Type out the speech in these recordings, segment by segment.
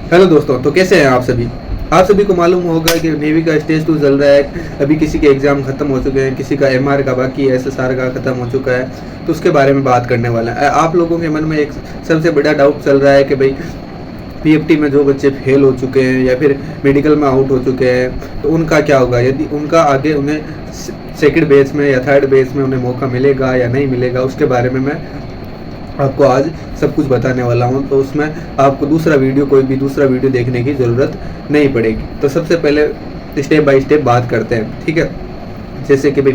Hello दोस्तों, तो कैसे हैं आप सभी को मालूम होगा कि नेवी का स्टेज 2 चल रहा है। अभी किसी के एग्ज़ाम ख़त्म हो चुके हैं, किसी का एमआर का बाकी है, एसएसआर का ख़त्म हो चुका है। तो उसके बारे में बात करने वाला है। आप लोगों के मन में एक सबसे बड़ा डाउट चल रहा है कि भाई पीएफटी में जो बच्चे फेल हो चुके हैं या फिर मेडिकल में आउट हो चुके हैं तो उनका क्या होगा, यदि उनका आगे उन्हें सेकंड बेस में या थर्ड बेस में उन्हें मौका मिलेगा या नहीं मिलेगा, उसके बारे में मैं आपको आज सब कुछ बताने वाला हूँ। तो उसमें आपको कोई भी दूसरा वीडियो देखने की ज़रूरत नहीं पड़ेगी। तो सबसे पहले स्टेप बाय स्टेप बात करते हैं, ठीक है। जैसे कि भाई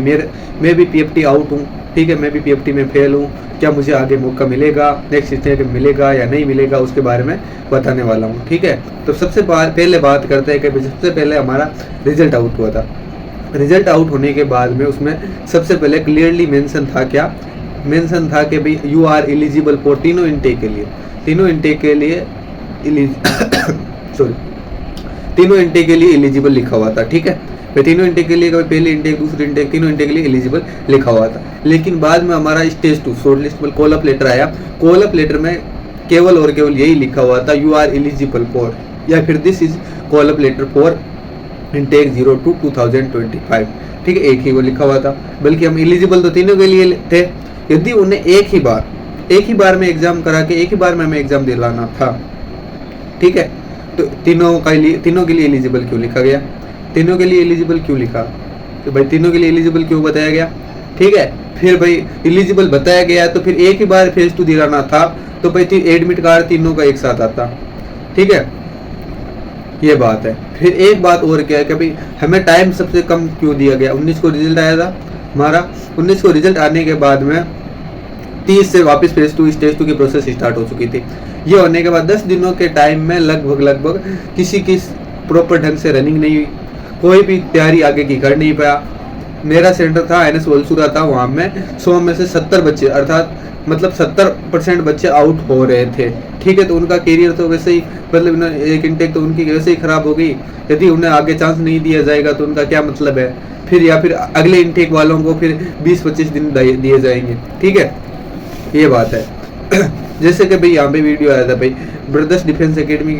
मैं भी पीएफटी आउट हूँ, ठीक है, मैं भी पीएफटी में फेल हूँ। क्या मुझे आगे मौका मिलेगा, नेक्स्ट स्टेप मिलेगा या नहीं मिलेगा, उसके बारे में बताने वाला हूँ, ठीक है। तो सबसे पहले बात करते हैं कि सबसे पहले हमारा रिजल्ट आउट हुआ था। रिजल्ट आउट होने के बाद में उसमें सबसे पहले क्लियरली मेंशन था कि भाई यू आर एलिजिबल फॉर तीनों इनटेक के लिए सॉरी तीनों इनटेक के लिए एलिजिबल लिखा हुआ था, ठीक है। भाई तीनों इनटेक के लिए पहले इनटेक दूसरी इनटेक तीनों इनटेक के लिए एलिजिबल लिखा हुआ था। लेकिन बाद में हमारा स्टेज 2 शॉर्ट लिस्ट में कॉल अप लेटर आया। कॉल अप लेटर में केवल और केवल यही लिखा हुआ था यू आर एलिजिबल फॉर, या फिर this is call up later for intake 02 2025, ठीक है। एक ही वो लिखा हुआ था, बल्कि हम एलिजिबल तो तीनों के लिए थे। यदि उन्हें एक ही बार में एग्जाम करा के एक ही बार में हमें एग्जाम दिलाना था, ठीक है, तो तीनों के लिए एलिजिबल क्यों लिखा गया? तीनों के लिए एलिजिबल क्यों लिखा? तो भाई तीनों के लिए एलिजिबल क्यों बताया गया, ठीक है। फिर भाई एलिजिबल बताया गया तो फिर एक ही बार फेज 2 दिलाना था, तो भाई एडमिट कार्ड तीनों का एक साथ आता, ठीक है, ये बात है। फिर एक बात और क्या है कि भाई हमें टाइम सबसे कम क्यों दिया गया? 19 को रिजल्ट आया था हमारा। 19 को रिजल्ट आने के बाद में 30 से वापस फेज 2 स्टेज 2 की प्रोसेस स्टार्ट हो चुकी थी। ये होने के बाद 10 दिनों के टाइम में लगभग किसी की प्रॉपर ढंग से रनिंग नहीं हुई, कोई भी तैयारी आगे की कर नहीं पाया। मेरा सेंटर था एनएस वलसुरा था, वहाँ में 100 में से 70 बच्चे, अर्थात मतलब 70% बच्चे आउट हो रहे थे, ठीक है। तो उनका करियर तो वैसे ही, मतलब एक इनटेक तो उनकी वैसे ही खराब हो गई। यदि उन्हें आगे चांस नहीं दिया जाएगा तो उनका क्या मतलब है फिर, या फिर अगले इनटेक वालों को फिर 20-25 दिन दिए जाएंगे, ठीक है, ये बात है। जैसे कि भाई यहाँ पे वीडियो आया था भाई brothers defence academy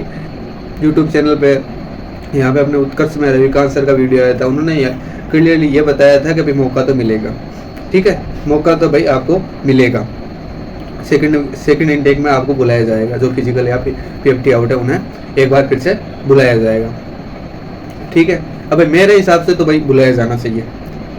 YouTube channel पे, यहाँ पे अपने उत्कर्ष में रविकांत सर का वीडियो आया था। उन्होंने क्लियरली ये बताया था कि भाई मौका तो मिलेगा, ठीक है, मौका तो भाई आपको मिलेगा। सेकंड इनटेक में आपको बुलाया जाएगा, जो फिजिकल या फिर पीएफटी आउट है उन्हें एक बार फिर से बुलाया जाएगा, ठीक है। अब मेरे हिसाब से तो भाई बुलाया जाना चाहिए,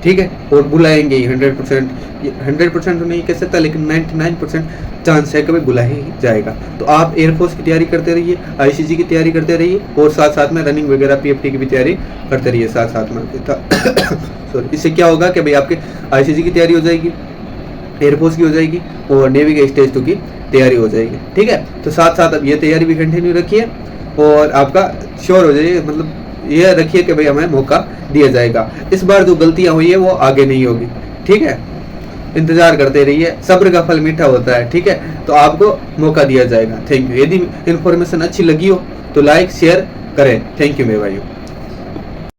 ठीक है, और बुलाएंगे ही 100% तो नहीं कह सकता, लेकिन 99% चांस है कि भाई बुला ही जाएगा। तो आप एयरफोर्स की तैयारी करते रहिए, आईसीजी की तैयारी करते रहिए, और साथ साथ में रनिंग वगैरह पीएफटी की भी तैयारी करते रहिए साथ में। सॉरी, इससे क्या होगा कि भाई आपके आईसीजी की तैयारी हो जाएगी, एयरफोर्स की हो जाएगी, और नेवी के स्टेज 2 की तैयारी हो जाएगी, ठीक है। तो साथ साथ अब ये तैयारी भी कंटिन्यू रखिए और आपका श्योर हो जाइए, मतलब ये रखिए कि भाई हमें मौका दिया जाएगा। इस बार जो गलतियां हुई है वो आगे नहीं होगी, ठीक है। इंतजार करते रहिए, सब्र का फल मीठा होता है, ठीक है। तो आपको मौका दिया जाएगा। Thank you. यदि इन्फॉर्मेशन अच्छी लगी हो तो लाइक शेयर करें। थैंक यू मेरे भाइयों।